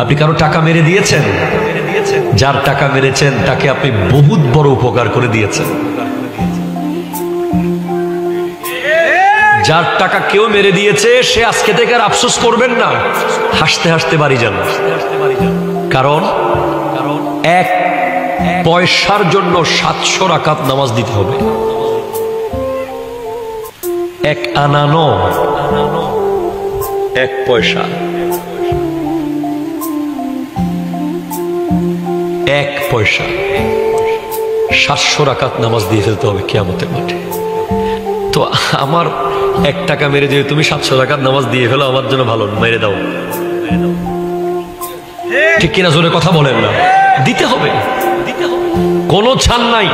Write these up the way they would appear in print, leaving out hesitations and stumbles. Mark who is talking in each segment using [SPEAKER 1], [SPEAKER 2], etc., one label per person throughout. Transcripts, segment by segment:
[SPEAKER 1] আপনি কারো টাকা মেরে দিয়েছেন? যার টাকা মেরেছেন তাকে আপনি বহুত বড় উপকার করে দিয়েছেন। যার টাকা কেউ মেরে দিয়েছে সে আজকে থেকে আর আফসোস করবেন না, হাসতে হাসতে বাড়ি যান। কারণ এক পয়সার জন্য 700 রাকাত নামাজ দিতে হবে। এক আনানো, এক পয়সা, এক পয়সা 700 রাকাত নামাজ দিয়ে ফেলতে হবে কিয়ামতের মাঠে। তো আমার 1 টাকা মেরে দিয়ে তুমি 700 রাকাত নামাজ দিয়ে ফেলো, আমার জন্য ভালো, মেরে দাও। ঠিক কিনা? জোরে কথা বলেন না। দিতে হবে, কোনো ছাড় নাই।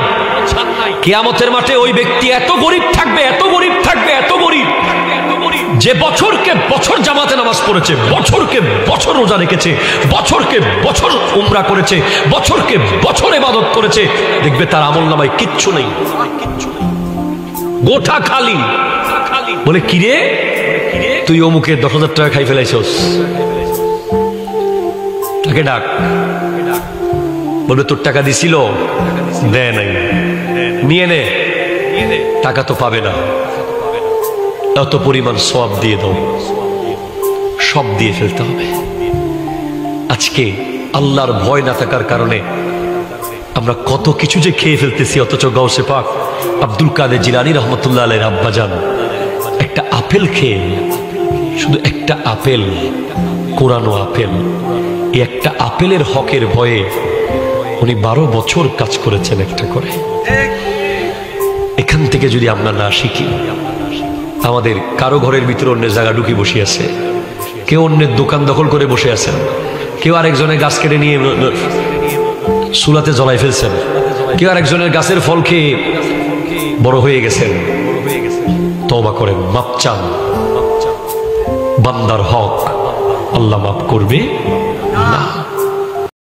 [SPEAKER 1] কিয়ামতের মাঠে ওই ব্যক্তি এত গরিব থাকবে, এত গরিব থাকবে, এত গরিব, যে বছরকে বছর জামাতে নামাজ পড়েছে, বছরকে বছর রোজা রেখেছে, বছরকে বছর উমরা করেছে, বছরকে বছর ইবাদত করেছে, দেখবে তার আমলনামায় কিচ্ছু নেই, গোটা খালি। বলে কিরে তুই অমুকে 10,000 টাকা খাই ফেলাইছস, তাকে ডাক। বলবে তোর টাকা দিছিল, দেয় নাই, নিয়ে নে, টাকা তো পাবে না, এত পরিমাণ সওয়াব দিয়ে দাও। সব দিয়ে ফেলতে হবে। আজকে আল্লাহর ভয় না থাকার কারণে আমরা কত কিছু যে খেয়ে ফেলতেছি, অথচ গাউসে পাক আব্দুল কাদের জিলানী রহমতুল্লাহ আলাইহির আব্বাজান একটা আপেল খেয়ে, শুধু একটা আপেল, কোরানো আপেল, এই একটা আপেলের হকের ভয়ে উনি 12 বছর কাজ করেছেন একটা করে। এখান থেকে যদি আমরা না শিখি, আমাদের কারো ঘরের ভিতরে অন্যের জায়গা ঢুকি বসে আছে, কেউ অন্যের দোকান দখল করে বসে আছেন, কেউ আরেকজনের গাছ কেটে নিয়ে চুলাতে জ্বলাই ফেলছেন, কেউ আরেকজনের গাছের ফল খেয়ে বড় হয়ে গেছেন। তওবা করেন, মাপ চান। বান্দার হক আল্লাহ মাফ করবে না।